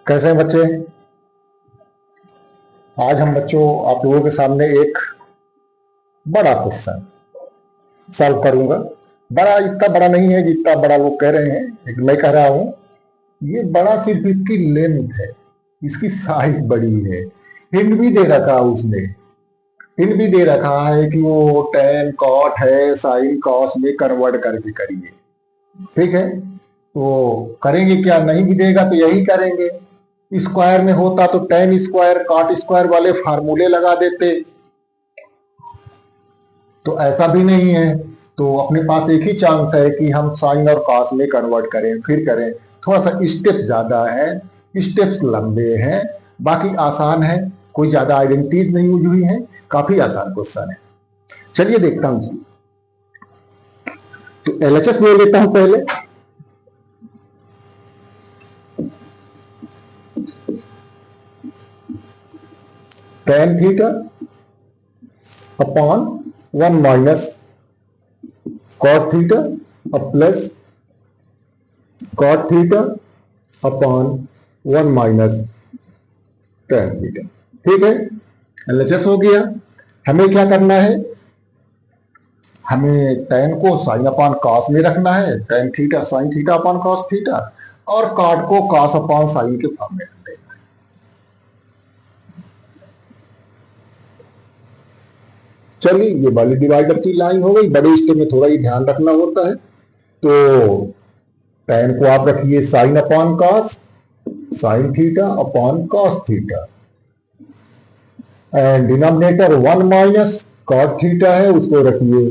कैसे हैं बच्चे। आज हम बच्चों आप लोगों के सामने एक बड़ा क्वेश्चन सॉल्व करूंगा। बड़ा इतना बड़ा नहीं है जितना बड़ा लोग कह रहे हैं, लेकिन मैं कह रहा हूं ये बड़ा सिर्फ इसकी लेंथ है, इसकी साइज बड़ी है। हिंट भी दे रखा है उसने, हिंट भी दे रखा है कि वो tan cot है, sin cos में कन्वर्ट करके करिए। ठीक है, तो करेंगे क्या, नहीं भी देगा तो यही करेंगे। स्क्वायर में होता तो tan स्क्वायर cot स्क्वायर वाले फार्मूले लगा देते, तो ऐसा भी नहीं है। तो अपने पास एक ही चांस है कि हम साइन और कॉस में कन्वर्ट करें, फिर करें। थोड़ा सा स्टेप ज्यादा है, स्टेप्स लंबे हैं, बाकी आसान है, कोई ज्यादा आइडेंटिटीज नहीं यूज हुई है, काफी आसान क्वेश्चन है। चलिए देखता हूं जी। तो एलएचएस ले लेता हूं पहले। tan theta upon 1 minus cot theta और plus cot theta upon 1 minus tan theta. ठीक है, एलएचएस हो गया। हमें क्या करना है, हमें tan को sin अपॉन cos में रखना है, tan theta sin theta upon cos theta, और cot को cos अपॉन sin के फॉर्म में रख देना है। चलिए, ये वाली डिवाइडर की लाइन हो गई। बड़े स्टेप में थोड़ा ही ध्यान रखना होता है। तो tan को आप रखिए sin upon cos, sin theta upon cos theta, and denominator 1 minus cot theta है, उसको रखिए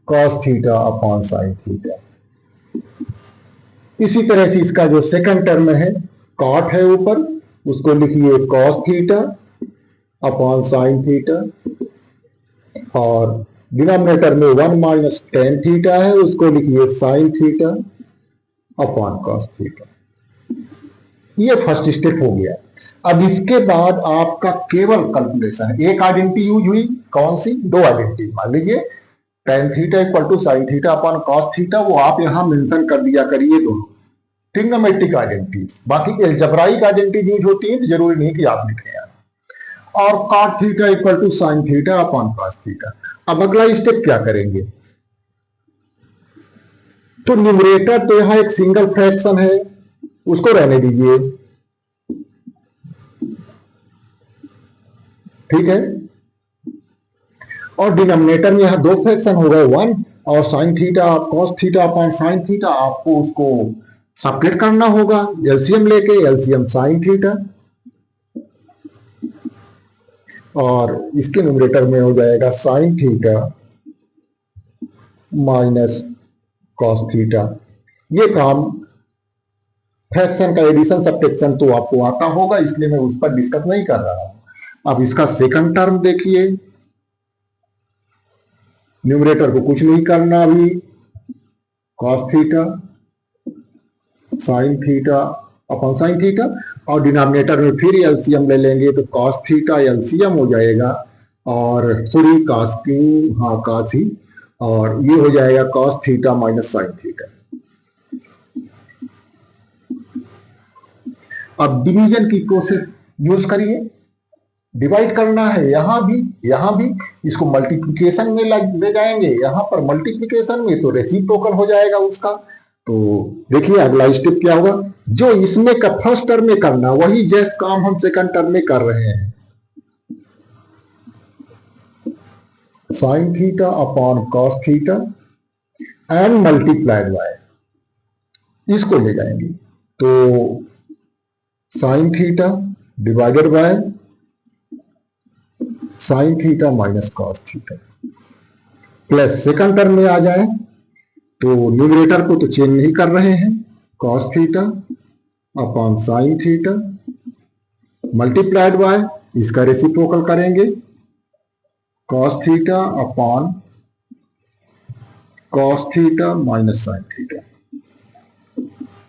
cos theta upon sin theta. इसी तरह से इसका जो सेकंड टर्म है cot है ऊपर, उसको लिखिए cos theta upon sin theta, और डिनोमिनेटर में 1 माइनस tan थीटा है, उसको लिखिए sin theta upon cos theta. ये फर्स्ट स्टेप हो गया। अब इसके बाद आपका केवल कैलकुलेशन है। एक आइडेंटिटी यूज हुई, कौन सी, दो आइडेंटिटी। मान लीजिए tan theta equal to sin theta upon cos theta, वो आप यहां मेंशन कर दिया करिए दोनों ट्रिग्नोमेट्रिक आइडेंटिटीज। बाकी एल्जेब्राइक आइडेंटिटी यूज होती है, तो जरूरी नहीं कि आप लिखें यहाँ। और cot theta equal to sin theta upon cos theta. अब अगला स्टेप क्या करेंगे, तो न्यूमरेटर तो यहां एक सिंगल फ्रैक्शन है, उसको रहने दीजिए। ठीक है, और डिनोमिनेटर में यहां दो फ्रैक्शन हो गए, 1 और sin theta cos theta upon sin theta. आपको उसको सब्ट्रैक्ट करना होगा एलसीएम लेके, एलसीएम sin थीटा, और इसके न्यूमरेटर में हो जाएगा sin theta minus cos theta. ये काम फ्रैक्शन का एडिशन सब्ट्रैक्शन तो आपको आता होगा, इसलिए मैं उस पर डिस्कस नहीं कर रहा हूं। अब इसका सेकंड टर्म देखिए, न्यूमरेटर को कुछ नहीं करना अभी, cos theta sin theta upon sin theta, और डिनोमिनेटर में फिर एलसीएम ले लेंगे, तो cos थीटा एलसीएम हो जाएगा, और सॉरी cos क्यू, हाँ cos ही, और ये हो जाएगा cos theta minus sin theta. अब डिवीजन की प्रोसेस यूज करिए, डिवाइड करना है। यहां भी इसको मल्टीप्लिकेशन में ले जाएंगे, यहां पर मल्टीप्लिकेशन में तो रेसिप्रोकल हो जाएगा उसका। तो देखिए अगला स्टेप क्या होगा, जो इसमें का फर्स्ट टर्म में करना वही जस्ट काम हम सेकंड टर्म में कर रहे हैं। sin theta upon cos theta and multiplied by, इसको ले जाएंगे। तो sin theta divided by sin theta minus cos theta, plus second term में आ जाए तो न्यूमरेटर को तो चेंज नहीं कर रहे हैं, cos theta upon sin theta multiplied by, इसका रेसिप्रोकल करेंगे, cos theta upon cos theta minus sin theta.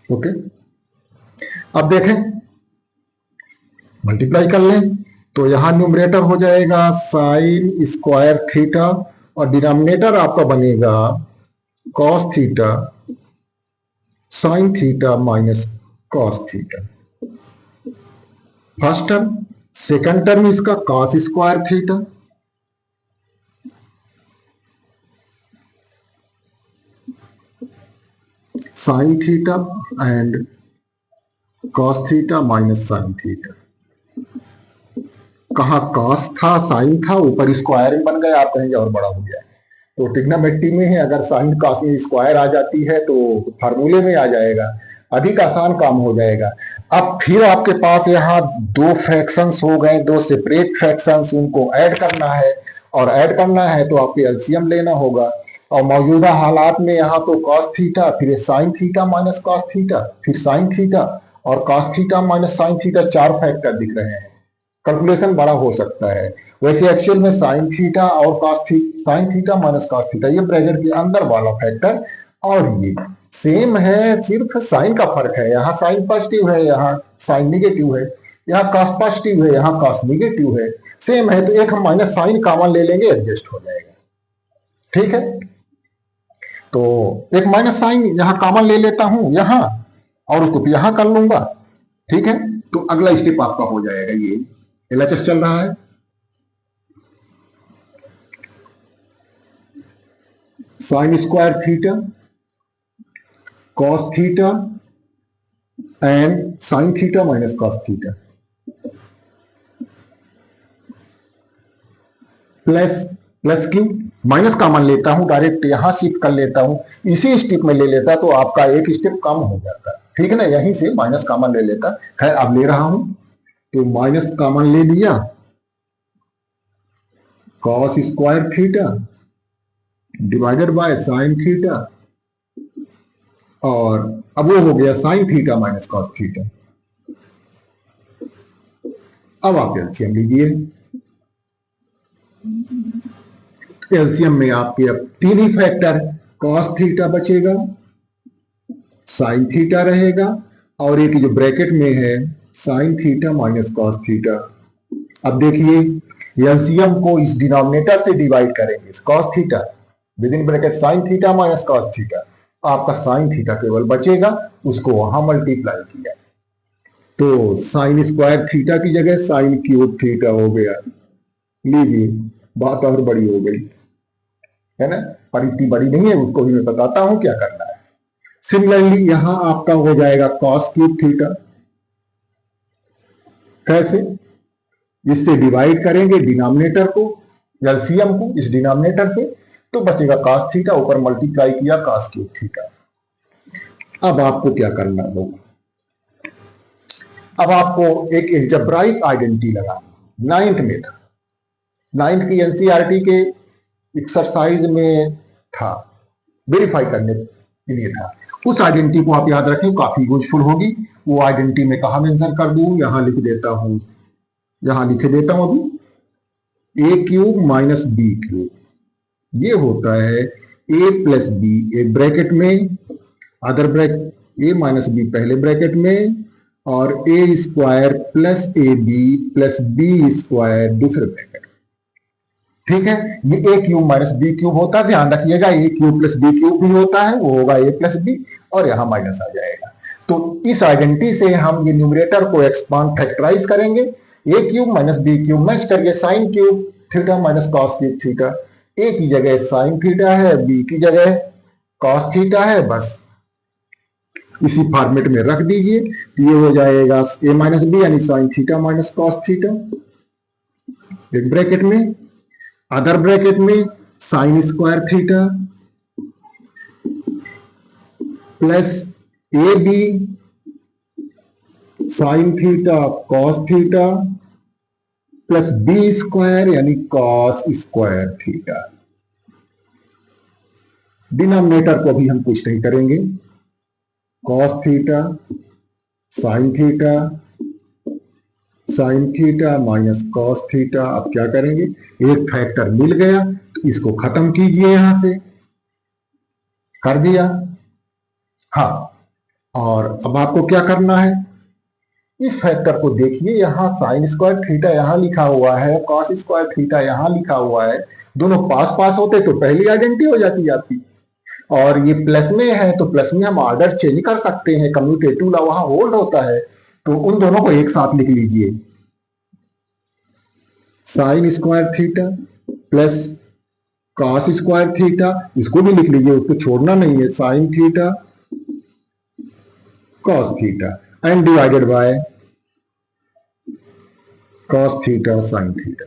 Okay, अब देखें मल्टीप्लाई कर लें, तो यहां न्यूमरेटर हो जाएगा sin स्क्वायर थीटा, और डिनोमिनेटर आपका बनेगा cos theta sin theta minus cos theta. First term, second term इसका cos square theta, sine theta and cos theta minus sine theta. कहा कॉस था, साइन था, ऊपर स्क्वायर बन गया, आप कहेंगे और बड़ा हो गया। तो ट्रिग्नोमेट्री में है, अगर साइन कॉस में स्क्वायर आ जाती है तो फार्मूले में आ जाएगा, अधिक आसान काम हो जाएगा। अब फिर आपके पास यहाँ दो फ्रैक्शंस हो गए, दो सेपरेट फ्रैक्शंस, उनको ऐड करना है, और ऐड करना है तो आपको एलसीएम लेना होगा। और मौजूदा हालात में यहाँ तो कॉस थीटा, फिर sign theta minus cos theta, फिर साइन थीटा और cos theta minus sine theta, चार फैक्टर दिख रहे हैं। कैलकुलेशन बड़ा हो सकता है। वैसे एक्चुअल में साइन थीटा और cos theta, sine theta minus cos theta, ये ब्रैकेट के अंदर वाला फैक्टर, और ये सेम है, सिर्फ साइन का फर्क है। यहाँ साइन पॉजिटिव है, यहाँ साइन निगेटिव है, यहाँ कॉस पॉजिटिव है, यहाँ कॉस निगेटिव है, सेम है। तो एक हम माइनस साइन कॉमन ले लेंगे, एडजस्ट हो जाएगा। ठीक है, तो एक माइनस साइन यहाँ कॉमन ले लेता हूं यहाँ, और उसको यहां कर लूंगा। ठीक है, तो अगला स्टेप आपका हो जाएगा, ये एलएचएस चल रहा है। Sign square theta cos theta and sign theta minus cos theta plus plus Q, minus common लेता हूं, डायरेक्ट यहां शिफ्ट कर लेता हूं, इसी स्टेप में ले लेता तो आपका एक स्टेप कम हो जाता। ठीक है ना, यहीं से माइनस कॉमन ले लेता। खैर अब ले रहा हूं, तो माइनस कॉमन ले लिया, cos square theta divided by sine theta, और अब वो हो गया sign theta minus cos theta. अब आप एलसीएम लीजिए। एलसीएम में आपके अब तीन ही फैक्टर, कॉस थीटा बचेगा, साइन थीटा रहेगा, और एक जो ब्रैकेट में है sign theta minus cos theta. अब देखिए एलसीएम को इस डिनोमिनेटर से डिवाइड करेंगे, cos theta with in bracket sign theta minus cos theta, आपका साइन थीटा केवल बचेगा, उसको वहां मल्टीप्लाई किया तो साइन स्क्वायर थीटा की जगह साइन क्यूब थीटा हो गया। लीजिए बात और बड़ी हो गई है ना, पर इतनी बड़ी नहीं है, उसको भी मैं बताता हूं क्या करना है। सिमिलरली यहां आपका हो जाएगा कॉस क्यूब थीटा। कैसे? इससे डिवाइड करेंगे डिनोमिनेटर को, एलसीएम को इस डिनोमिनेटर से, तो बचेगा कॉस थीटा, ऊपर मल्टीप्लाई किया कॉस क्यूब थीटा। अब आपको क्या करना होगा, अब आपको एक एल्जेब्राइक आइडेंटिटी लगाना। नाइन्थ में था, नाइन्थ की एनसीईआरटी के एक्सरसाइज में था, वेरीफाई करने के लिए था। उस आइडेंटिटी को आप याद रखें, काफी यूजफुल होगी। वो आइडेंटिटी में कहा मेंशन कर दूं, यहां लिख देता हूं, यहां लिख देता हूं अभी, A cube minus B cube, ये होता है ए प्लस बी, एक ब्रैकेट में, other bracket A minus B पहले ब्रैकेट में, और A square plus A B plus B square दूसरे ब्रैकेट। ठीक है, ये A cube minus B cube होता है, ध्यान रखिएगा, A cube plus B cube भी होता है, वो होगा ए प्लस बी, और यहां माइनस आ जाएगा। तो इस आइडेंटिटी से हम ये न्यूमरेटर को एक्सपांड फैक्टराइज करेंगे, A cube minus B cube match करके sine cube theta minus cos cube theta, A की जगह साइन थीटा है, बी की जगह कॉस थीटा है, बस इसी फॉर्मेट में रख दीजिए। ये हो जाएगा ए माइनस बी यानी sine theta minus cos theta, एक ब्रैकेट में, अदर ब्रैकेट में sine square theta plus A B sine theta cos theta plus B square यानी कॉस स्क्वायर थीटा। डिनोमिनेटर को भी हम कुछ नहीं करेंगे, cos theta sine theta minus cos theta. अब क्या करेंगे, एक फैक्टर मिल गया तो इसको खत्म कीजिए, यहां से कर दिया। हाँ, और अब आपको क्या करना है, इस फैक्टर को देखिए, यहां साइन स्क्वायर थीटा यहां लिखा हुआ है, कॉस स्क्वायर थीटा यहां लिखा हुआ है, दोनों पास पास होते तो पहली आइडेंटिटी हो जाती आपकी। और ये प्लस में है तो प्लस में हम ऑर्डर चेंज कर सकते हैं, कम्यूटेटिव लॉ वहां होल्ड होता है। तो उन दोनों को एक साथ लिख लीजिए, sign square theta plus cos square theta, इसको भी लिख लीजिए, उसको छोड़ना नहीं है, sign theta cos theta and divided by cos theta sine theta.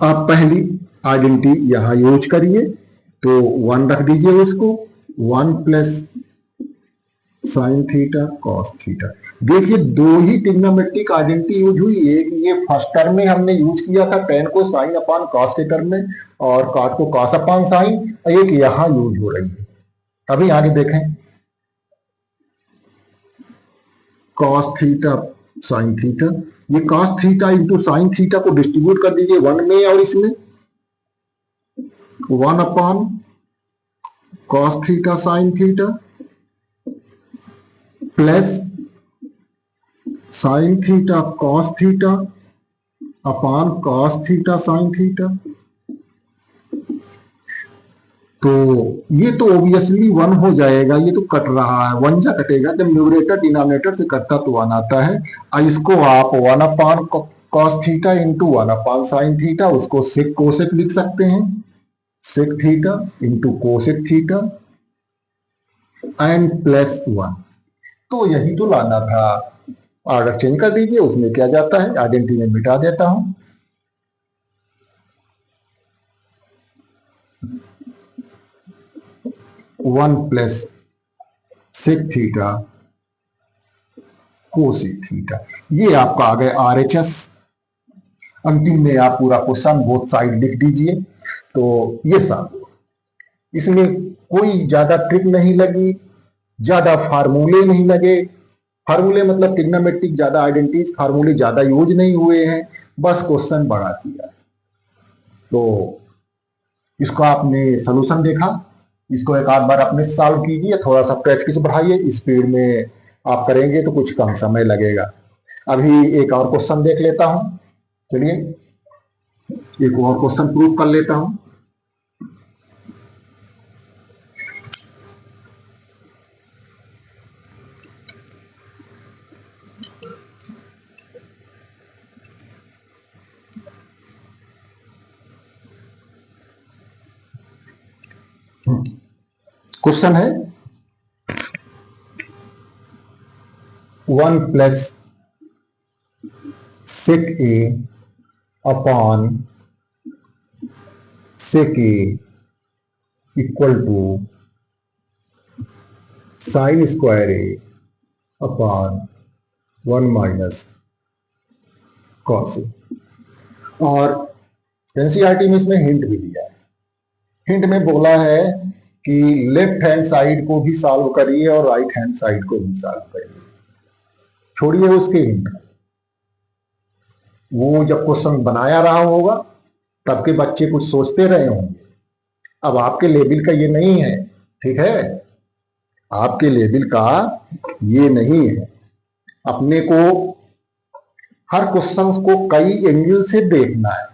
आप पहली आइडेंटिटी यहां यूज करिए, तो 1 रख दीजिए उसको, 1 plus sign theta cos theta. देखिए दो ही ट्रिग्नोमेट्रिक आइडेंटिटी यूज हुई है, ये फर्स्ट टर्म में हमने यूज किया था टेन को साइन अपान कॉस के टर्म में और कॉट को कॉस अपान साइन, एक यहां यूज हो रही है। अभी आगे देखें, कॉस थीटा साइन थीटा, ये cos theta into sine theta को डिस्ट्रीब्यूट कर दीजिए 1 में और इसमें 1 upon cos theta sine theta plus sign theta cos theta upon cos theta sine theta. तो ये तो ऑब्वियसली 1 हो जाएगा, ये तो कट रहा है, 1 जा कटेगा, जब न्यूमरेटर डिनोमिनेटर से कटता तो 1 आता है। और इसको आप 1 upon cos theta into 1 upon sine theta, उसको सेक कोसेक लिख सकते हैं, sec theta into cosec theta and plus 1। तो यही तो लाना था, ऑर्डर चेंज कर दीजिए, उसमें क्या जाता है, आइडेंटिटी में मिटा देता हूं। One plus sec theta cosec theta, ये आपका आ गया RHS। अंतिम में आप पूरा क्वेश्चन बोथ साइड लिख दीजिए। तो ये सब, इसमें कोई ज्यादा ट्रिक नहीं लगी, ज्यादा फार्मूले नहीं लगे, फार्मूले मतलब ट्रिग्नोमेट्रिक ज्यादा आइडेंटिटीज फार्मूले ज्यादा यूज नहीं हुए हैं, बस क्वेश्चन बढ़ा दिया। तो इसको आपने सोल्यूशन देखा, इसको एक आध बार अपने सॉल्व कीजिए, थोड़ा सा प्रैक्टिस बढ़ाइए, स्पीड में आप करेंगे तो कुछ कम समय लगेगा। अभी एक और क्वेश्चन देख लेता हूं, चलिए एक और क्वेश्चन प्रूव कर लेता हूं। क्वेश्चन है 1 plus sec A upon sec A equal to sine square A upon 1 minus cos A. और एनसीईआरटी में इसमें हिंट भी दिया है, हिंट में बोला है कि लेफ्ट हैंड साइड को भी सॉल्व करिए और राइट हैंड साइड को भी सॉल्व करिए। छोड़िए उसके हिंट, वो जब क्वेश्चन बनाया रहा होगा तब के बच्चे कुछ सोचते रहे होंगे। अब आपके लेवल का ये नहीं है, ठीक है, आपके लेवल का ये नहीं है। अपने को हर क्वेश्चन को कई एंगल से देखना है,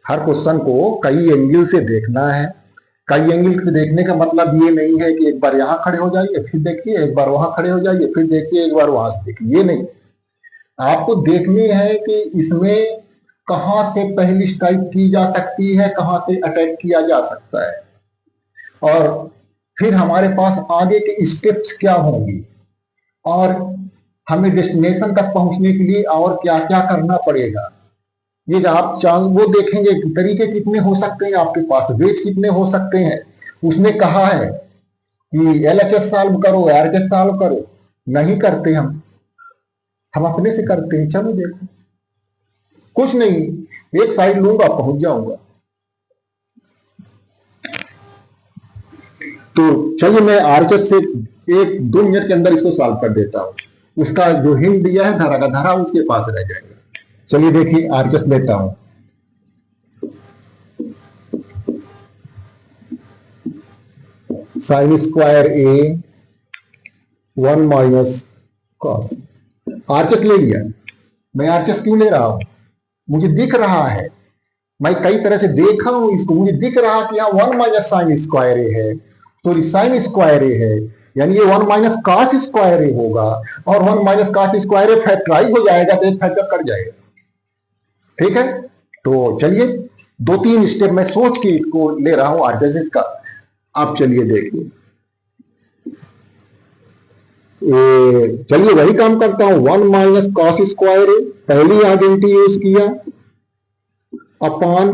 हर क्वेश्चन को कई एंगल से देखना है। कई एंगल से देखने का मतलब ये नहीं है कि एक बार यहां खड़े हो जाइए फिर देखिए, एक बार वहां खड़े हो जाइए फिर देखिए, एक बार वहां से देखिए, ये नहीं। आपको देखनी है कि इसमें कहां से पहली स्ट्राइक की जा सकती है, कहां से अटैक किया जा सकता है, और फिर हमारे पास आगे के स्टेप्स क्या होंगी, और हमें डेस्टिनेशन तक पहुंचने के लिए और क्या क्या करना पड़ेगा। ये जब आप वो देखेंगे तरीके कितने हो सकते हैं आपके पास, वेज कितने हो सकते हैं। उसने कहा है कि LHS सॉल्व करो, RHS सॉल्व करो, नहीं करते हम अपने से करते हैं। चलो देखो, कुछ नहीं, एक साइड लूंगा पहुंच जाऊंगा। तो चलिए मैं RHS से 1-2 मिनट के अंदर इसको सॉल्व कर देता हूं। उसका जो हिंट दिया है धारा का धारा उसके पास रह जाएगा। चलिए देखिए RHS लेता हूं, साइन स्क्वायर ए 1 माइनस कॉस। RHS ले लिया। मैं RHS क्यों ले रहा हूं, मुझे दिख रहा है, मैं कई तरह से देखा हूं इसको, मुझे दिख रहा कि यहां 1 माइनस साइन स्क्वायर ए है, सॉरी साइन स्क्वायर ए है, यानी ये 1 माइनस कॉस स्क्वायर ए होगा, और 1 माइनस कॉस स्क्वायर ए फैक्टराइज हो जाएगा तो एक फैक्टर कट जाएगा। ठीक है, तो चलिए 2-3 स्टेप मैं सोच के इसको ले रहा हूं आरचेसिस का। आप चलिए देखिए, चलिए वही काम करता हूं। 1 माइनस कॉस स्क्वायर ए पहली आइडेंटिटी यूज किया अपॉन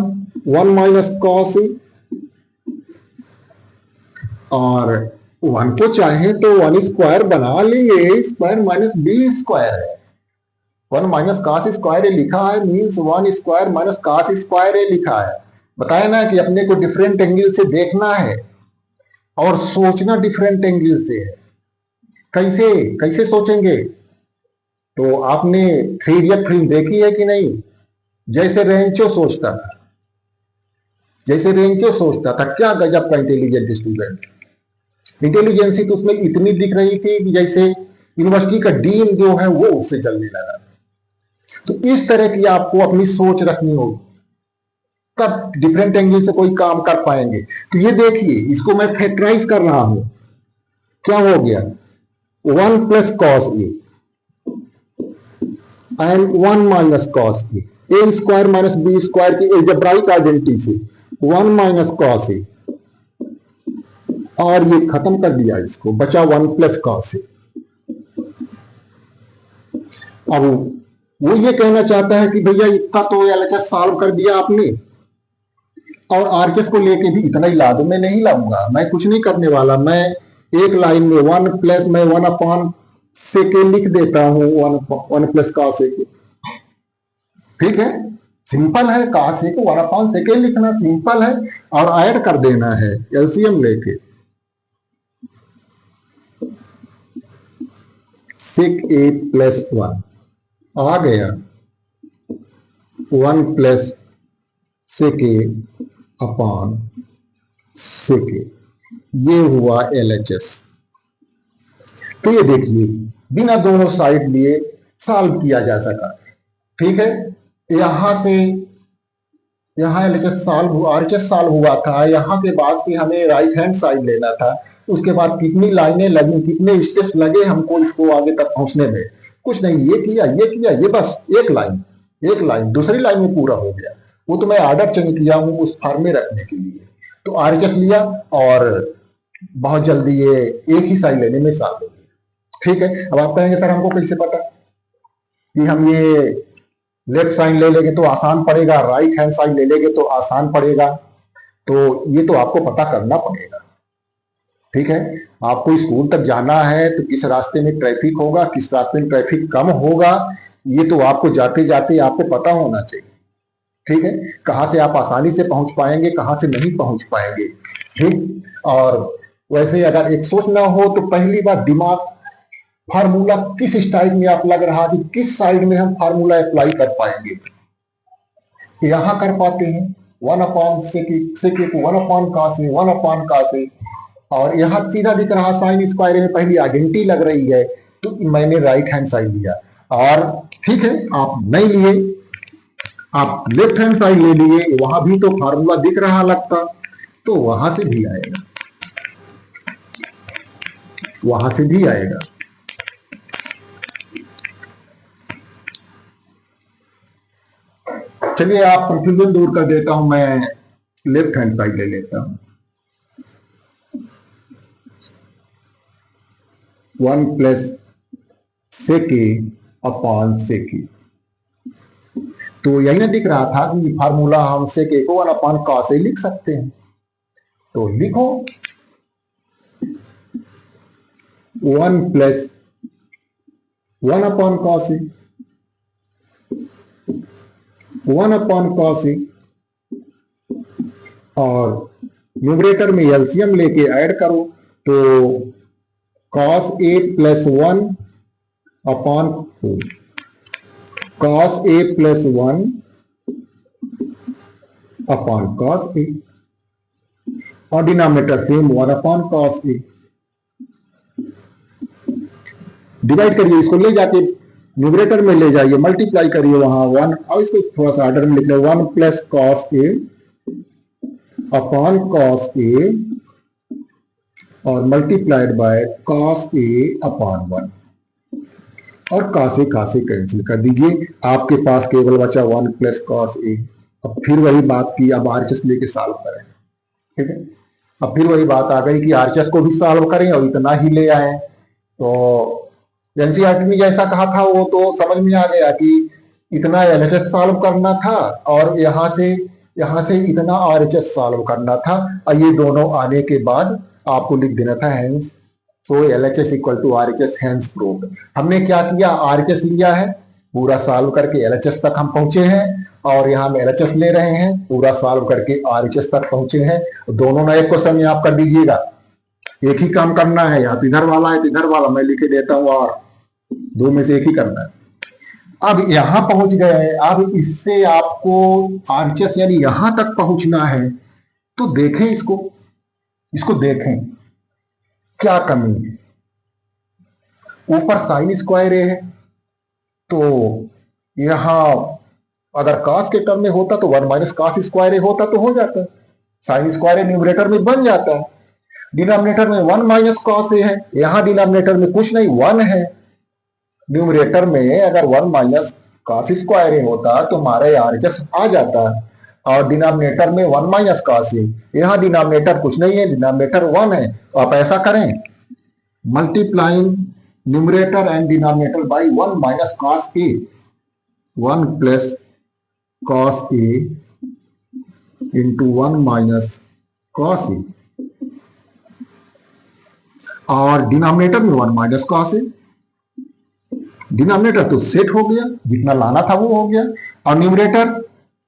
1 माइनस कॉस ए, और 1 को चाहे तो 1 स्क्वायर बना लिए, A square minus B square है। 1 माइनस कॉस स्क्वायर ए लिखा है, means 1 square minus cos square A लिखा है। बताया ना कि अपने को डिफरेंट एंगल से देखना है और सोचना डिफरेंट एंगल से है। कैसे कैसे सोचेंगे? तो आपने 3 इडियट फिल्म देखी है कि नहीं? जैसे रेंचो सोचता था, जैसे रेंचो सोचता था, क्या गजब का इंटेलिजेंट स्टूडेंट। इंटेलिजेंसी तो उसमें इतनी दिख रही थी कि जैसे यूनिवर्सिटी का डीन जो है वो उससे चलने लगा। तो इस तरह की आपको अपनी सोच रखनी होगी, तब डिफरेंट एंगल से कोई काम कर पाएंगे। तो ये देखिए, इसको मैं फैक्टराइज कर रहा हूं, क्या हो गया? 1 plus cos A and 1 minus cos A square minus B square की एल्जेब्राइक आइडेंटिटी से 1 माइनस कॉस ए, और ये खत्म कर दिया इसको, बचा 1 प्लस कॉस ए। अब वो ये कहना चाहता है कि भैया इतना तो एलएचएस सॉल्व कर दिया आपने, और आरएचएस को लेके भी इतना ही ला दो। मैं नहीं लाऊंगा, मैं कुछ नहीं करने वाला। मैं एक लाइन में 1 प्लस मैं 1 अपॉन सेक लिख देता हूं, 1 प्लस कॉस ए। ठीक है, सिंपल है, कॉस ए को 1 अपॉन सेक लिखना सिंपल है, और ऐड कर देना है एलसीएम लेके। सेक ए प्लस 1 आ गया, 1 plus sec A upon sec ए, ये हुआ एलएचएस। तो ये देखिए, बिना दोनों साइड लिए सॉल्व किया जा सका। ठीक है, यहां से यहां एलएचएस सॉल्व हुआ, आरएचएस सॉल्व हुआ था, यहां के बाद से हमें राइट हैंड साइड लेना था। उसके बाद कितनी लाइनें लगी, कितने स्टेप्स लगे हमको इसको आगे तक पहुंचने में? कुछ नहीं, ये किया, ये किया, ये बस एक लाइन दूसरी लाइन में पूरा हो गया। वो तो मैं ऑर्डर चेंज किया हूं उस फॉर्म में रखने के लिए। तो आरएचएस लिया और बहुत जल्दी ये एक ही साइड लेने में सॉल्व हो गया। ठीक है, अब आप कहेंगे सर हमको कैसे पता कि हम ये लेफ्ट साइड ले लेंगे तो आसान पड़ेगा, राइट हैंड साइड ले लेंगे तो आसान पड़ेगा? तो ये तो आपको पता करना पड़ेगा। ठीक है, आपको स्कूल तक जाना है तो किस रास्ते में ट्रैफिक होगा, किस रास्ते में ट्रैफिक कम होगा, ये तो आपको जाते जाते आपको पता होना चाहिए। ठीक है, कहां से आप आसानी से पहुंच पाएंगे, कहां से नहीं पहुंच पाएंगे। ठीक, और वैसे अगर एक सोच ना हो तो पहली बार दिमाग फार्मूला किस स्टाइल में आप लग रहा कि किस साइड में हम फार्मूला अप्लाई कर पाएंगे। यहां कर पाते हैं 1 upon sec, 1 upon cos A, 1 upon cos A, और यहां सीधा दिख रहा साइन स्क्वायर में पहली आइडेंटिटी लग रही है, तो मैंने राइट हैंड साइड लिया। और ठीक है, आप नहीं लिए, आप लेफ्ट हैंड साइड ले लिए, वहां भी तो फार्मूला दिख रहा लगता, तो वहां से भी आएगा, वहां से भी आएगा। चलिए, आप कंफ्यूजन दूर कर देता हूं, मैं लेफ्ट हैंड साइड ले लेता हूं। 1 plus sec A upon sec ए, तो यही ना दिख रहा था कि फार्मूला हम सेक ए को 1 अपॉन कॉस ए लिख सकते हैं। तो लिखो 1 plus 1 upon cos A, 1 upon cos A, और न्यूमरेटर में एलसीएम लेके ऐड करो तो cos A plus 1 upon cos A plus 1 upon cos A, और denominator same 1 upon cos A. Divide करिए, इसको ले जाके न्यूमरेटर में ले जाइए, मल्टीप्लाई करिए वहां 1, और इसको थोड़ा सा ऑर्डर में लिख ले, 1 plus cos A upon cos A और multiplied by cos A upon 1, और cos ए कैंसिल कर दीजिए, आपके पास केवल बचा 1 प्लस कॉस ए। अब फिर वही बात की, अब आरएचएस लेके सॉल्व करें, ठीक है। अब फिर वही बात आ गई कि आरएचएस को भी सॉल्व करें और इतना ही ले आए। तो एनसीईआरटी में जैसा कहा था वो तो समझ में आ गया कि इतना एलएचएस सॉल्व करना था और यहां से इतना आरएचएस सॉल्व करना था, और ये दोनों आने के बाद आपको लिख देना था hence so LHS equal to RHS hence proved. हमने क्या किया, आरएचएस लिया है, पूरा सॉल्व करके एलएचएस तक हम पहुंचे हैं, और यहां हम एलएचएस ले रहे हैं, पूरा सॉल्व करके आरएचएस तक पहुंचे हैं। दोनों नए क्वेश्चन में आप कर दीजिएगा, एक ही काम करना है, या तो इधर वाला है तो इधर वाला, मैं लिखे देता हूं, और दो में से एक ही करना है। अब यहां पहुंच गए हैं, अब इससे आपको आरएचएस यानी यहां तक पहुंचना है, तो देखें इसको देखें क्या कमी है। ऊपर साइन स्क्वायर ए है, तो यहां अगर cos के टर्म में होता तो 1 माइनस cos स्क्वायर ए होता तो हो जाता, साइन स्क्वायर ए न्यूमरेटर में बन जाता है। डिनोमिनेटर में 1 माइनस cos ए है, यहां डिनोमिनेटर में कुछ नहीं 1 है। न्यूमरेटर में अगर 1 माइनस cos स्क्वायर ए होता तो हमारे आरएचएस आ जाता, और डिनोमिनेटर में 1 माइनस cos ए, यहां डिनोमिनेटर कुछ नहीं है, डिनोमिनेटर 1 है। तो आप ऐसा करें, multiplying numerator and denominator by 1 minus cos A, 1 plus cos A into 1 minus cos ए, और डिनोमिनेटर में 1 माइनस cos ए। डिनोमिनेटर तो सेट हो गया, जितना लाना था वो हो गया, और न्यूमरेटर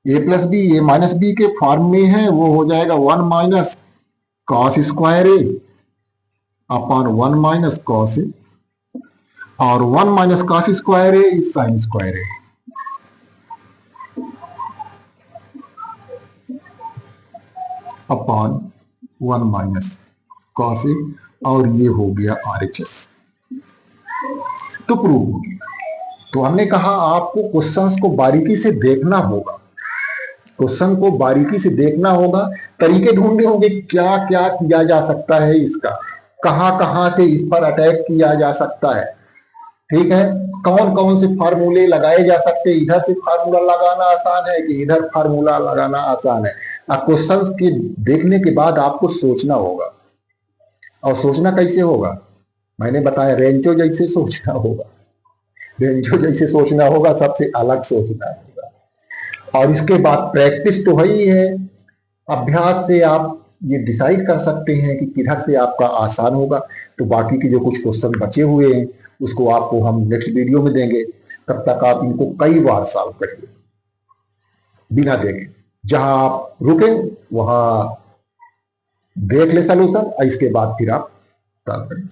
ए प्लस बी ए माइनस बी के फॉर्म में है, वो हो जाएगा 1 minus cos square A upon 1 minus cos ए, और 1 minus cos square A is sine square A upon 1 minus cos ए, और ये हो गया आरएचएस, तो प्रूव हो गया। तो हमने कहा आपको क्वेश्चंस को बारीकी से देखना होगा, क्वेश्चन को बारीकी से देखना होगा, तरीके ढूंढने होंगे क्या क्या किया जा सकता है, इसका कहां कहां से इस पर अटैक किया जा सकता है, ठीक है। कौन कौन से फार्मूले लगाए जा सकते हैं, इधर से फार्मूला लगाना आसान है कि इधर फार्मूला लगाना आसान है। अब क्वेश्चंस के देखने के बाद आपको सोचना होगा, और सोचना कैसे होगा, मैंने बताया रेंचो जैसे सोचना होगा, रेंचो जैसे सोचना होगा, सबसे अलग सोचना होगा। और इसके बाद प्रैक्टिस तो ही है, अभ्यास से आप ये डिसाइड कर सकते हैं कि किधर से आपका आसान होगा। तो बाकी के जो कुछ क्वेश्चन बचे हुए हैं उसको आपको हम नेक्स्ट वीडियो में देंगे, तब तक आप इनको कई बार सॉल्व करिए बिना देखे, जहां आप रुके वहां देख ले सॉल्यूशन, इसके बाद फिर आप सॉल्व करें।